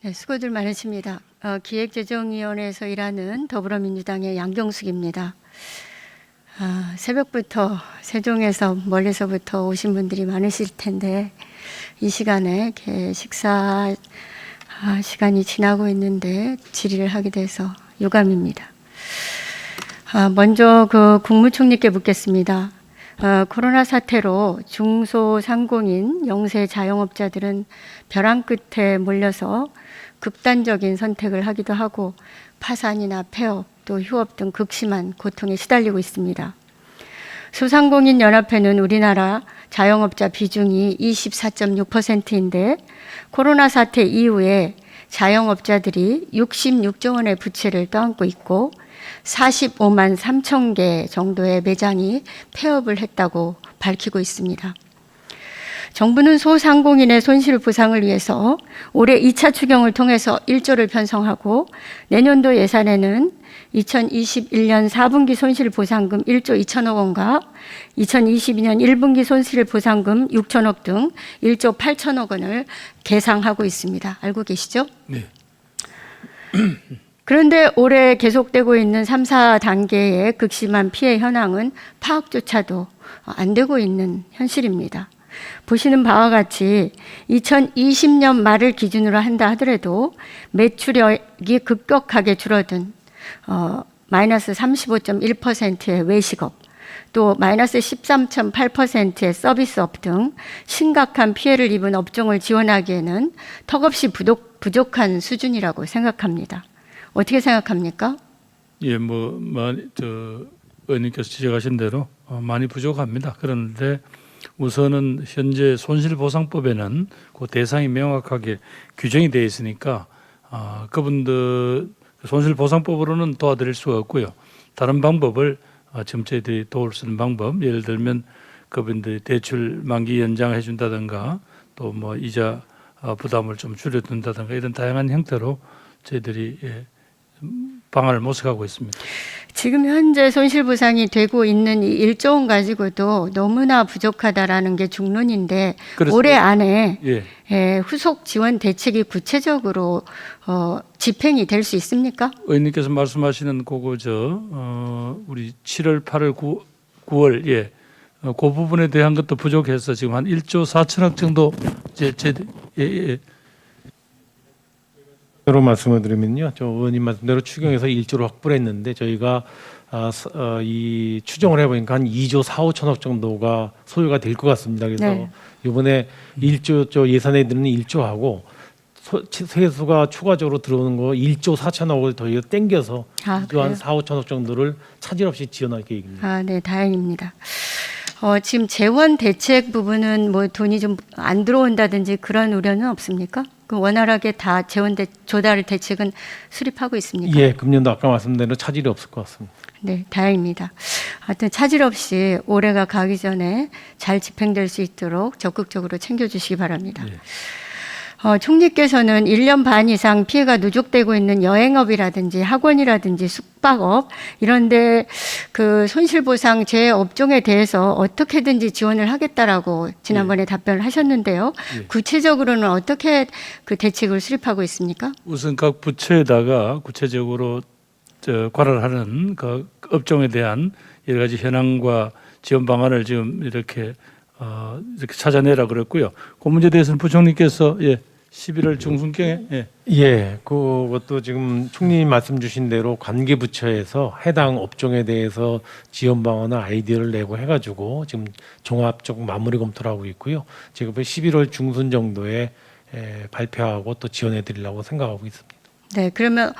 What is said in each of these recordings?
네, 수고들 많으십니다. 기획재정위원회에서 일하는 더불어민주당의 양경숙입니다. 새벽부터 세종에서 멀리서부터 오신 분들이 많으실 텐데 이 시간에 식사 시간이 지나고 있는데 질의를 하게 돼서 유감입니다. 먼저 국무총리께 묻겠습니다. 코로나 사태로 중소상공인, 영세 자영업자들은 벼랑 끝에 몰려서 극단적인 선택을 하기도 하고 파산이나 폐업, 또 휴업 등 극심한 고통에 시달리고 있습니다. 소상공인 연합회는 우리나라 자영업자 비중이 24.6%인데 코로나 사태 이후에 자영업자들이 66조 원의 부채를 떠안고 있고 45만 3천 개 정도의 매장이 폐업을 했다고 밝히고 있습니다. 정부는 소상공인의 손실 보상을 위해서 올해 2차 추경을 통해서 1조를 편성하고 내년도 예산에는 2021년 4분기 손실 보상금 1조 2천억 원과 2022년 1분기 손실 보상금 6천억 등 1조 8천억 원을 계상하고 있습니다. 알고 계시죠? 네. 그런데 올해 계속되고 있는 3, 4단계의 극심한 피해 현황은 파악조차도 안 되고 있는 현실입니다. 보시는 바와 같이 2020년 말을 기준으로 한다 하더라도 매출액이 급격하게 줄어든 마이너스 35.1%의 외식업, 또 마이너스 13.8%의 서비스업 등 심각한 피해를 입은 업종을 지원하기에는 턱없이 부족한 수준이라고 생각합니다. 어떻게 생각합니까? 예, 의원님께서 지적하신 대로 많이 부족합니다. 그런데 우선은 현재 손실보상법에는 그 대상이 명확하게 규정이 되어 있으니까 그분들 손실보상법으로는 도와드릴 수가 없고요. 다른 방법을 지금 저희들이 도울 수 있는 방법, 예를 들면 그분들이 대출 만기 연장해 준다든가 또 이자 부담을 좀 줄여둔다든가 이런 다양한 형태로 저희들이 방안을 모색하고 있습니다. 지금 현재 손실보상이 되고 있는 이 1조 원 가지고도 너무나 부족하다라는 게 중론인데 그렇습니다. 올해 안에 예. 후속 지원 대책이 구체적으로 집행이 될 수 있습니까? 의원님께서 말씀하시는 우리 7월, 8월, 9월 그 부분에 대한 것도 부족해서 지금 한 1조 4천억 정도 로 말씀을 드리면요, 저 의원님 말씀대로 추경에서 1조를 확보를 했는데 저희가 이 추정을 해보니까 한 2조 4, 5천억 정도가 소요가 될 것 같습니다. 그래서 네. 이번에 1조 예산에 드는 1조하고 세수가 추가적으로 들어오는 거 1조 4천억을 더 땡겨서 2조 한 4, 5천억 정도를 차질 없이 지원할 계획입니다. 네, 다행입니다. 지금 재원 대책 부분은 돈이 좀 안 들어온다든지 그런 우려는 없습니까? 원활하게 다 재원 조달 대책은 수립하고 있습니까? 예, 금년도 아까 말씀드린 대로 차질이 없을 것 같습니다. 네, 다행입니다. 하여튼 차질 없이 올해가 가기 전에 잘 집행될 수 있도록 적극적으로 챙겨주시기 바랍니다. 예. 총리께서는 1년 반 이상 피해가 누적되고 있는 여행업이라든지 학원이라든지 숙박업 이런데 손실보상 제 업종에 대해서 어떻게든지 지원을 하겠다라고 지난번에 답변을 하셨는데요. 예. 구체적으로는 어떻게 그 대책을 수립하고 있습니까? 우선 각 부처에다가 구체적으로 관할하는 그 업종에 대한 여러 가지 현황과 지원 방안을 지금 이렇게 찾아내라 그랬고요. 그 문제에 대해서는 부총리께서 11월 중순경에 그것도 지금 총리님 말씀 주신 대로 관계 부처에서 해당 업종에 대해서 지원 방안이나 아이디어를 내고 해가지고 지금 종합적 마무리 검토를 하고 있고요. 지금 11월 중순 정도에 발표하고 또 지원해 드리려고 생각하고 있습니다. 네, 그러면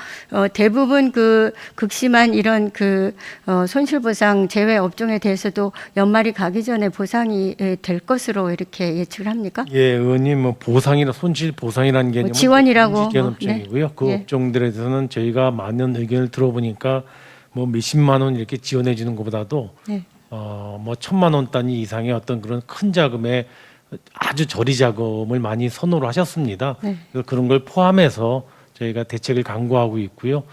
대부분 극심한 이런 손실보상 제외 업종에 대해서도 연말이 가기 전에 보상이 될 것으로 이렇게 예측을 합니까? 예, 의원님 보상이나 손실 보상이라는 개념은 지원이라고 지원 업종이고요. 네. 그 업종들에 대해서는 저희가 많은 의견을 들어보니까 몇십만 원 이렇게 지원해 주는 것보다도 네. 1,000만 원 단위 이상의 어떤 그런 큰 자금에 아주 저리 자금을 많이 선호를 하셨습니다. 네. 그래서 그런 걸 포함해서 저희가 대책을 강구하고 있고요.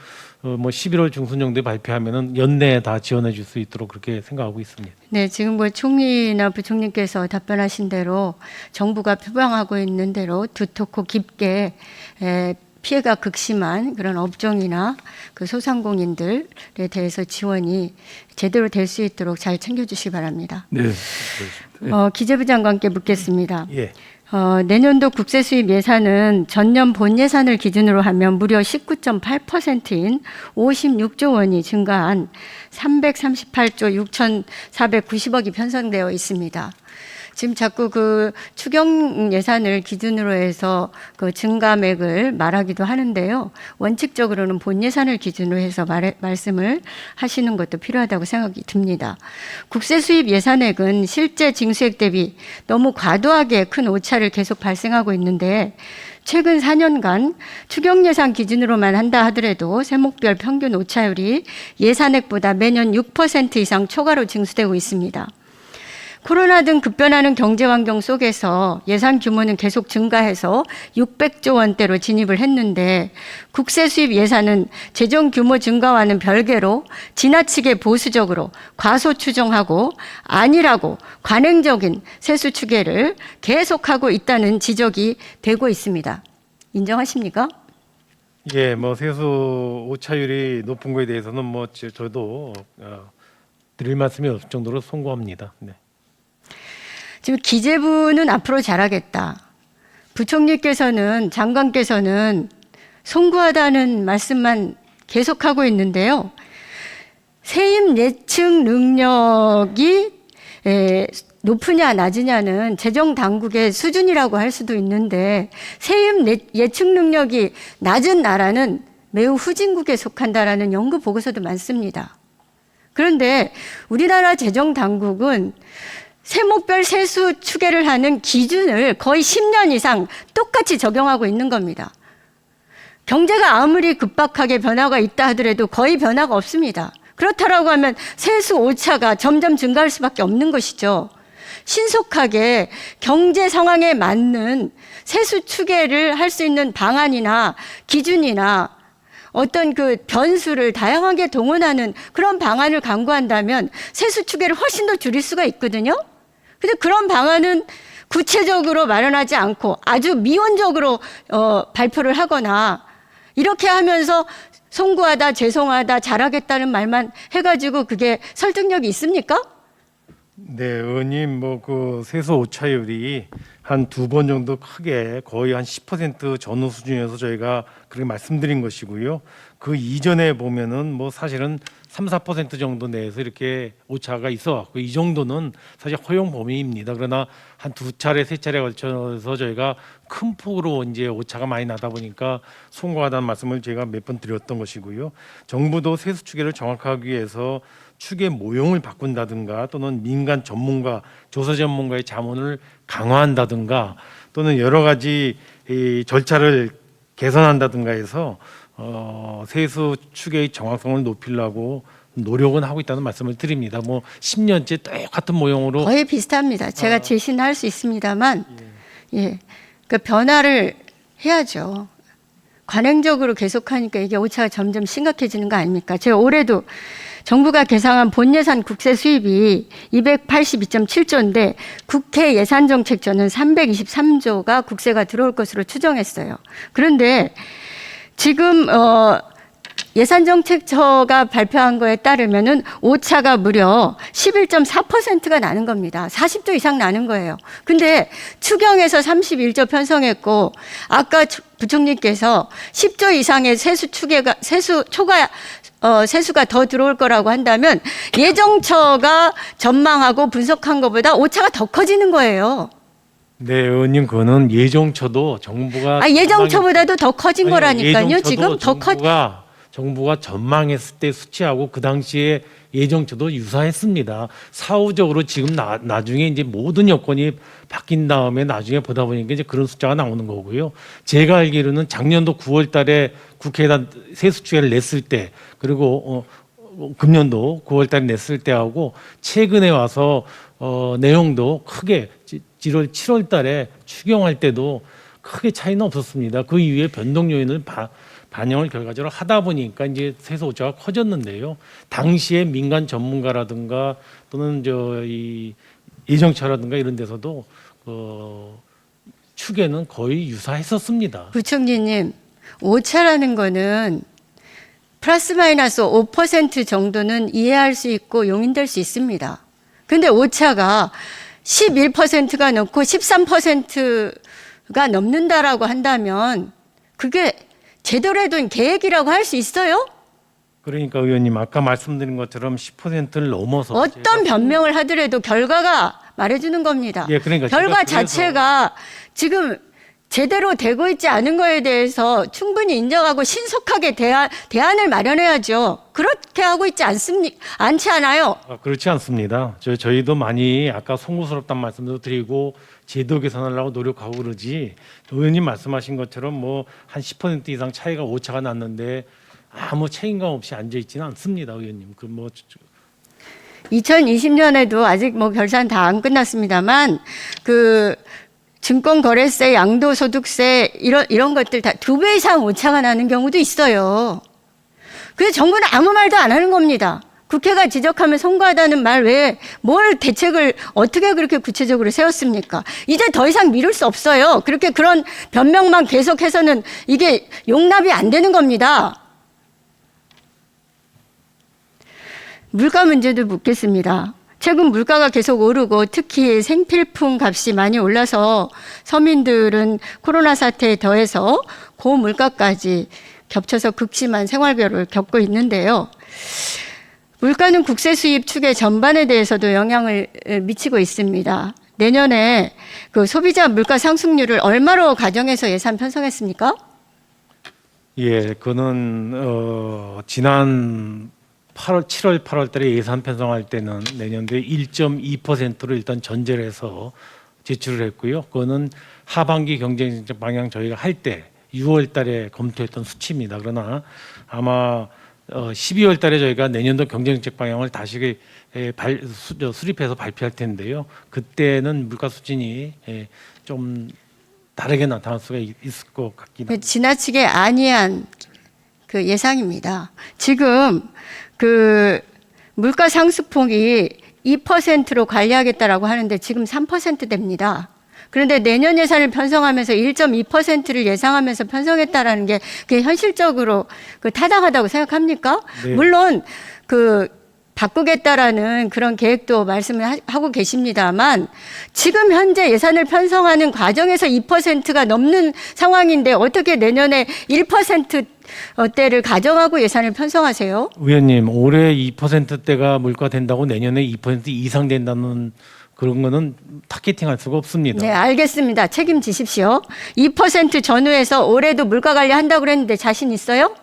11월 중순 정도에 발표하면은 연내에 다 지원해 줄 수 있도록 그렇게 생각하고 있습니다. 네, 지금 총리나 부총리께서 답변하신 대로 정부가 표방하고 있는 대로 두텁고 깊게 피해가 극심한 그런 업종이나 그 소상공인들에 대해서 지원이 제대로 될 수 있도록 잘 챙겨주시기 바랍니다. 네. 그렇습니다. 기재부 장관께 묻겠습니다. 예. 내년도 국세 수입 예산은 전년 본 예산을 기준으로 하면 무려 19.8%인 56조 원이 증가한 338조 6,490억이 편성되어 있습니다. 지금 자꾸 그 추경 예산을 기준으로 해서 그 증가액을 말하기도 하는데요. 원칙적으로는 본 예산을 기준으로 해서 말씀을 하시는 것도 필요하다고 생각이 듭니다. 국세 수입 예산액은 실제 징수액 대비 너무 과도하게 큰 오차를 계속 발생하고 있는데 최근 4년간 추경 예산 기준으로만 한다 하더라도 세목별 평균 오차율이 예산액보다 매년 6% 이상 초과로 징수되고 있습니다. 코로나 등 급변하는 경제 환경 속에서 예산 규모는 계속 증가해서 600조 원대로 진입을 했는데 국세 수입 예산은 재정 규모 증가와는 별개로 지나치게 보수적으로 과소 추정하고 안일하고 관행적인 세수 추계를 계속하고 있다는 지적이 되고 있습니다. 인정하십니까? 예, 뭐 세수 오차율이 높은 거에 대해서는 뭐 저도 드릴 말씀이 없을 정도로 송구합니다. 네. 지금 기재부는 앞으로 잘하겠다. 부총리께서는 장관께서는 송구하다는 말씀만 계속하고 있는데요. 세입 예측 능력이 높으냐 낮으냐는 재정 당국의 수준이라고 할 수도 있는데 세입 예측 능력이 낮은 나라는 매우 후진국에 속한다라는 연구 보고서도 많습니다. 그런데 우리나라 재정 당국은 세목별 세수 추계를 하는 기준을 거의 10년 이상 똑같이 적용하고 있는 겁니다. 경제가 아무리 급박하게 변화가 있다 하더라도 거의 변화가 없습니다. 그렇다라고 하면 세수 오차가 점점 증가할 수밖에 없는 것이죠. 신속하게 경제 상황에 맞는 세수 추계를 할 수 있는 방안이나 기준이나 어떤 그 변수를 다양하게 동원하는 그런 방안을 강구한다면 세수 추계를 훨씬 더 줄일 수가 있거든요. 근데 그런 방안은 구체적으로 마련하지 않고 아주 미온적으로 발표를 하거나 이렇게 하면서 송구하다, 죄송하다, 잘하겠다는 말만 해가지고 그게 설득력이 있습니까? 네, 의원님 뭐 그 세수 오차율이 한 2번 정도 크게 거의 한 10% 전후 수준이어서 저희가 그렇게 말씀드린 것이고요. 그 이전에 보면은 뭐 사실은 3~4% 정도 내에서 이렇게 오차가 있어왔고 이 정도는 사실 허용 범위입니다. 그러나 한 2차례, 3차례에 걸쳐서 저희가 큰 폭으로 이제 오차가 많이 나다 보니까 송구하다는 말씀을 제가 몇 번 드렸던 것이고요. 정부도 세수 추계를 정확하기 위해서 추계 모형을 바꾼다든가 또는 민간 전문가, 조사 전문가의 자문을 강화한다든가 또는 여러 가지 이 절차를 개선한다든가 해서 세수 추계의 정확성을 높이려고 노력은 하고 있다는 말씀을 드립니다. 뭐 10년째 똑같은 모형으로 거의 비슷합니다. 제가 제시는 할 수 있습니다만, 그 변화를 해야죠. 관행적으로 계속하니까 이게 오차가 점점 심각해지는 거 아닙니까? 제가 올해도 정부가 계상한 본 예산 국세 수입이 282.7조인데 국회 예산정책처는 323조가 국세가 들어올 것으로 추정했어요. 그런데 지금 예산정책처가 발표한 거에 따르면은 오차가 무려 11.4%가 나는 겁니다. 40조 이상 나는 거예요. 근데 추경에서 31조 편성했고 아까 부총리께서 10조 이상의 세수가 더 들어올 거라고 한다면 예정처가 전망하고 분석한 것보다 오차가 더 커지는 거예요. 네, 의원님 그거는 예정처도 정부가 예정처보다도 더 커진 거라니까요. 지금 더 정부가 전망했을 때 수치하고 그 당시에 예정처도 유사했습니다. 사후적으로 지금 나중에 이제 모든 여건이 바뀐 다음에 나중에 보다 보니까 이제 그런 숫자가 나오는 거고요. 제가 알기로는 작년도 9월달에 국회에다 세수 추계를 냈을 때 그리고 금년도 9월달에 냈을 때하고 최근에 와서 내용도 크게 7월달에 추경할 때도 크게 차이는 없었습니다. 그 이후에 변동 요인을 반영을 결과적으로 하다 보니까 이제 세수 오차가 커졌는데요. 당시에 민간 전문가라든가 또는 이 예정처라든가 이런 데서도 추계는 거의 유사했었습니다. 부총리님, 오차라는 거는 플러스 마이너스 5% 정도는 이해할 수 있고 용인될 수 있습니다. 근데 오차가 11%가 넘고 13%가 넘는다라고 한다면 그게 제대로 된 계획이라고 할 수 있어요? 그러니까 의원님 아까 말씀드린 것처럼 10%를 넘어서 어떤 변명을 하더라도 결과가 말해주는 겁니다. 예, 그러니까 결과 제가 그래서 자체가 지금 제대로 되고 있지 않은 거에 대해서 충분히 인정하고 신속하게 대안을 마련해야죠. 그렇게 하고 있지 않지 않아요? 그렇지 않습니다. 저희도 많이 아까 송구스럽다는 말씀도 드리고 제도 개선하려고 노력하고 그러지 의원님 말씀하신 것처럼 뭐 한 10% 이상 차이가 오차가 났는데 아무 책임감 없이 앉아 있지는 않습니다, 의원님. 2020년에도 아직 뭐 결산 다 안 끝났습니다만 그 증권거래세, 양도소득세 이런 것들 다 2배 이상 오차가 나는 경우도 있어요. 그래서 정부는 아무 말도 안 하는 겁니다. 국회가 지적하면 송구하다는 말 외에 뭘 대책을 어떻게 그렇게 구체적으로 세웠습니까? 이제 더 이상 미룰 수 없어요. 그렇게 그런 변명만 계속해서는 이게 용납이 안 되는 겁니다. 물가 문제도 묻겠습니다. 최근 물가가 계속 오르고 특히 생필품 값이 많이 올라서 서민들은 코로나 사태에 더해서 고물가까지 겹쳐서 극심한 생활비를 겪고 있는데요. 물가는 국세 수입 추계 전반에 대해서도 영향을 미치고 있습니다. 내년에 그 소비자 물가 상승률을 얼마로 가정해서 예산 편성했습니까? 예, 그는 지난 7월, 8월 달에 예산 편성할 때는 내년도에 1.2%로 일단 전제를 해서 제출을 했고요. 그거는 하반기 경제정책 방향 저희가 할 때 6월 달에 검토했던 수치입니다. 그러나 아마 12월 달에 저희가 내년도 경제정책 방향을 다시 수립해서 발표할 텐데요. 그때는 물가 수준이 좀 다르게 나타날 수가 있을 것 같긴 합니다. 지나치게 안이한 그 예상입니다. 지금 그 물가 상승폭이 2%로 관리하겠다라고 하는데 지금 3%대입니다. 그런데 내년 예산을 편성하면서 1.2%를 예상하면서 편성했다라는 게 그게 현실적으로 그 타당하다고 생각합니까? 네. 물론 그 바꾸겠다라는 그런 계획도 말씀을 하고 계십니다만 지금 현재 예산을 편성하는 과정에서 2%가 넘는 상황인데 어떻게 내년에 1%대를 가정하고 예산을 편성하세요? 의원님, 올해 2%대가 물가된다고 내년에 2% 이상 된다는 그런 거는 타겟팅할 수가 없습니다. 네, 알겠습니다. 책임지십시오. 2% 전후에서 올해도 물가 관리한다고 그랬는데 자신 있어요?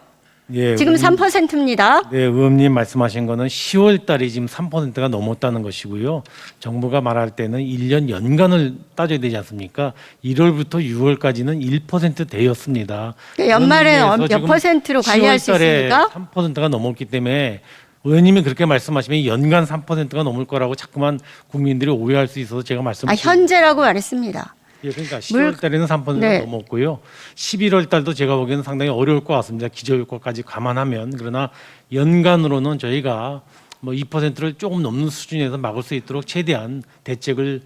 예, 지금 3%입니다. 네, 의원님 말씀하신 거는 10월 달에 지금 3%가 넘었다는 것이고요. 정부가 말할 때는 1년 연간을 따져야 되지 않습니까? 1월부터 6월까지는 1%대였습니다. 연말에 몇 퍼센트로 관리할 수 있습니까? 3%가 넘었기 때문에 의원님이 그렇게 말씀하시면 연간 3%가 넘을 거라고 자꾸만 국민들이 오해할 수 있어서 제가 말씀드립니다. 현재라고 말했습니다. 예, 그러니까 10월 달에는 3%가 네. 넘었고요. 11월 달도 제가 보기에는 상당히 어려울 것 같습니다. 기저효과까지 감안하면. 그러나 연간으로는 저희가 뭐 2%를 조금 넘는 수준에서 막을 수 있도록 최대한 대책을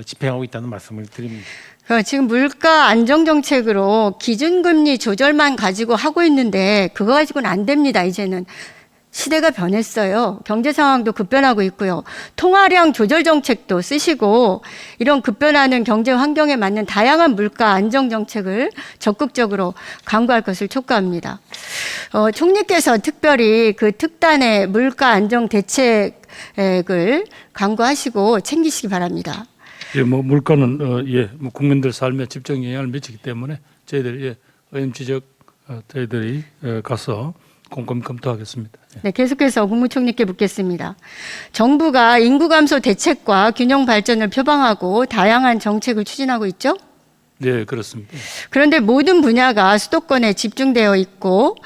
집행하고 있다는 말씀을 드립니다. 지금 물가 안정 정책으로 기준금리 조절만 가지고 하고 있는데 그거 가지고는 안 됩니다. 이제는. 시대가 변했어요. 경제 상황도 급변하고 있고요. 통화량 조절 정책도 쓰시고 이런 급변하는 경제 환경에 맞는 다양한 물가 안정 정책을 적극적으로 강구할 것을 촉구합니다. 총리께서 특별히 그 특단의 물가 안정 대책을 강구하시고 챙기시기 바랍니다. 예, 뭐 물가는 뭐 국민들 삶에 직접 영향을 미치기 때문에 저희들 의원 지적 저희들이 가서 꼼꼼히 검토하겠습니다. 네, 계속해서 국무총리께 묻겠습니다. 정부가 인구 감소 대책과 균형 발전을 표방하고 다양한 정책을 추진하고 있죠? 네, 그렇습니다. 그런데 모든 분야가 수도권에 집중되어 있고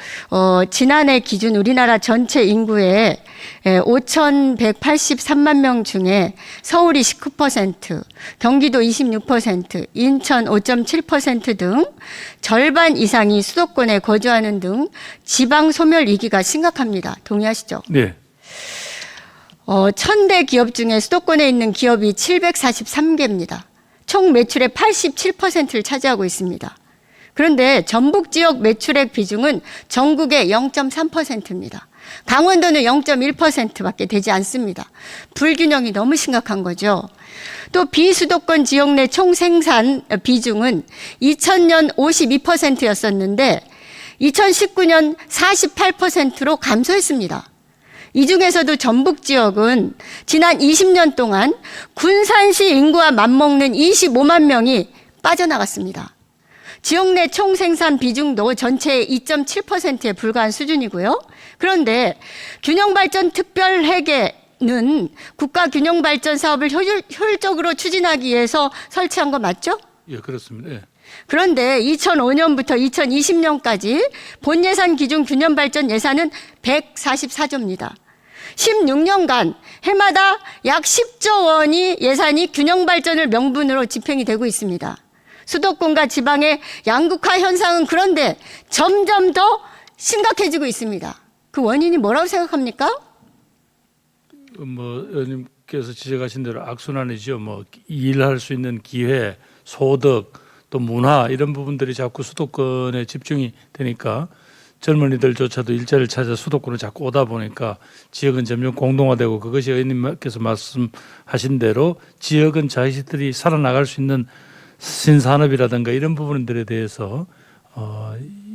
지난해 기준 우리나라 전체 인구의 5,183만 명 중에 서울이 19%, 경기도 26%, 인천 5.7% 등 절반 이상이 수도권에 거주하는 등 지방 소멸 위기가 심각합니다. 동의하시죠? 네. 1,000대 기업 중에 수도권에 있는 기업이 743개입니다. 총 매출의 87%를 차지하고 있습니다. 그런데 전북 지역 매출액 비중은 전국의 0.3%입니다. 강원도는 0.1%밖에 되지 않습니다. 불균형이 너무 심각한 거죠. 또 비수도권 지역 내 총생산 비중은 2000년 52%였었는데 2019년 48%로 감소했습니다. 이 중에서도 전북 지역은 지난 20년 동안 군산시 인구와 맞먹는 25만 명이 빠져나갔습니다. 지역 내 총생산 비중도 전체의 2.7%에 불과한 수준이고요. 그런데 균형발전 특별회계는 국가균형발전 사업을 효율적으로 추진하기 위해서 설치한 거 맞죠? 예, 그렇습니다. 예. 그런데 2005년부터 2020년까지 본예산 기준 균형발전 예산은 144조입니다. 16년간 해마다 약 10조 원이 예산이 균형발전을 명분으로 집행이 되고 있습니다. 수도권과 지방의 양극화 현상은 그런데 점점 더 심각해지고 있습니다. 그 원인이 뭐라고 생각합니까? 의원님께서 지적하신 대로 악순환이죠. 일할 수 있는 기회, 소득, 또 문화 이런 부분들이 자꾸 수도권에 집중이 되니까 젊은이들조차도 일자리를 찾아 수도권을 자꾸 오다 보니까 지역은 점점 공동화되고 그것이 의원님께서 말씀하신 대로 지역은 자기들이 살아나갈 수 있는 신산업이라든가 이런 부분들에 대해서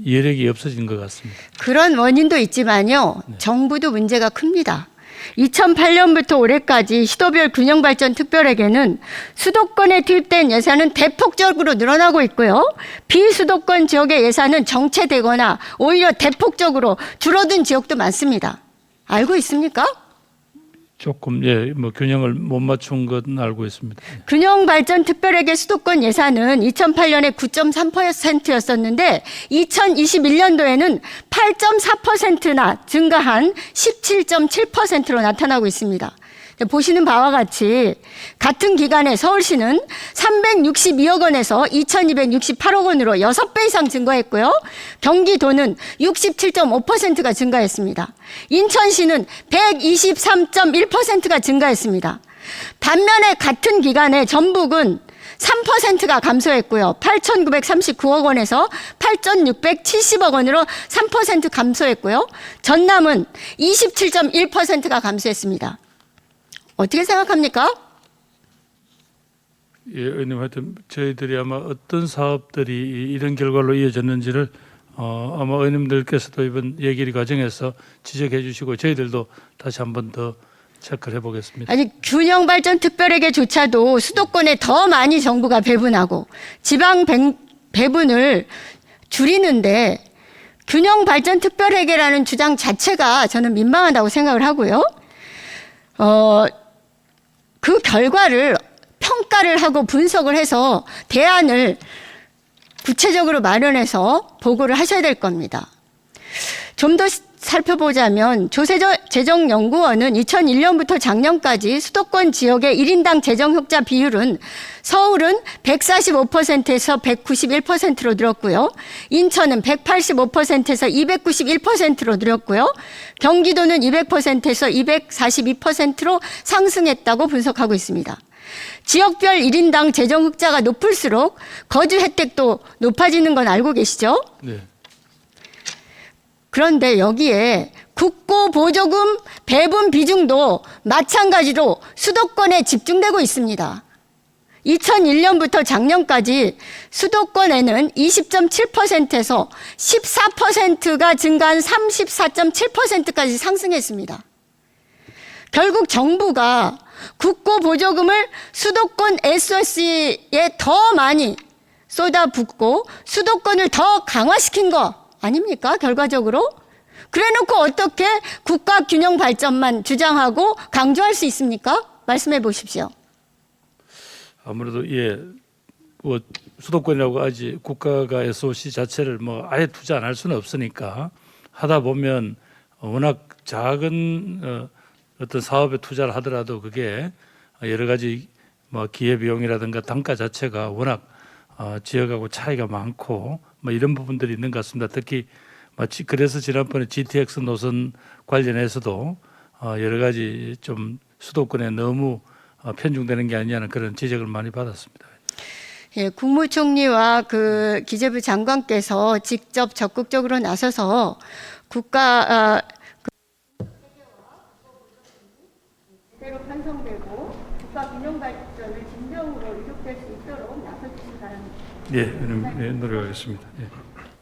여력이 없어진 것 같습니다. 그런 원인도 있지만요. 정부도 문제가 큽니다. 2008년부터 올해까지 시도별 균형발전 특별회계는 수도권에 투입된 예산은 대폭적으로 늘어나고 있고요. 비수도권 지역의 예산은 정체되거나 오히려 대폭적으로 줄어든 지역도 많습니다. 알고 있습니까? 조금 균형을 못 맞춘 건 알고 있습니다. 균형발전 특별회계 수도권 예산은 2008년에 9.3%였었는데 2021년도에는 8.4%나 증가한 17.7%로 나타나고 있습니다. 보시는 바와 같이 같은 기간에 서울시는 362억 원에서 2268억 원으로 6배 이상 증가했고요. 경기도는 67.5%가 증가했습니다. 인천시는 123.1%가 증가했습니다. 반면에 같은 기간에 전북은 3%가 감소했고요. 8,939억 원에서 8,670억 원으로 3% 감소했고요. 전남은 27.1%가 감소했습니다. 어떻게 생각합니까? 예, 의원님 하여튼 저희들이 아마 어떤 사업들이 이런 결과로 이어졌는지를 아마 의원님들께서도 이번 얘기 과정에서 지적해 주시고 저희들도 다시 한 번 더 체크를 해보겠습니다. 아니 균형발전 특별회계조차도 수도권에 더 많이 정부가 배분하고 지방 배분을 줄이는데 균형발전 특별회계라는 주장 자체가 저는 민망하다고 생각을 하고요. 그 결과를 평가를 하고 분석을 해서 대안을 구체적으로 마련해서 보고를 하셔야 될 겁니다. 좀 더 살펴보자면 조세재정연구원은 2001년부터 작년까지 수도권 지역의 1인당 재정흑자 비율은 서울은 145%에서 191%로 늘었고요. 인천은 185%에서 291%로 늘었고요. 경기도는 200%에서 242%로 상승했다고 분석하고 있습니다. 지역별 1인당 재정흑자가 높을수록 거주 혜택도 높아지는 건 알고 계시죠? 네. 그런데 여기에 국고보조금 배분 비중도 마찬가지로 수도권에 집중되고 있습니다. 2001년부터 작년까지 수도권에는 20.7%에서 14%가 증가한 34.7%까지 상승했습니다. 결국 정부가 국고보조금을 수도권 SOC에 더 많이 쏟아붓고 수도권을 더 강화시킨 거 아닙니까? 결과적으로. 그래놓고 어떻게 국가균형 발전만 주장하고 강조할 수 있습니까? 말씀해 보십시오. 아무래도 수도권이라고 하지 국가가 SOC 자체를 아예 투자 안 할 수는 없으니까 하다 보면 워낙 작은 어떤 사업에 투자를 하더라도 그게 여러 가지 기회 비용이라든가 단가 자체가 워낙 지역하고 차이가 많고 이런 부분들이 있는 것 같습니다. 특히 그래서 지난번에 GTX 노선 관련해서도 여러 가지 좀 수도권에 너무 편중되는 게 아니냐는 그런 지적을 많이 받았습니다. 예, 국무총리와 그 기재부 장관께서 직접 적극적으로 나서서 국가 제대로 편성되고 국가 균형 발전을 진정으로 이룩될 수 있도록 나서주시기 바랍니다. 예, 노력하겠습니다. 예.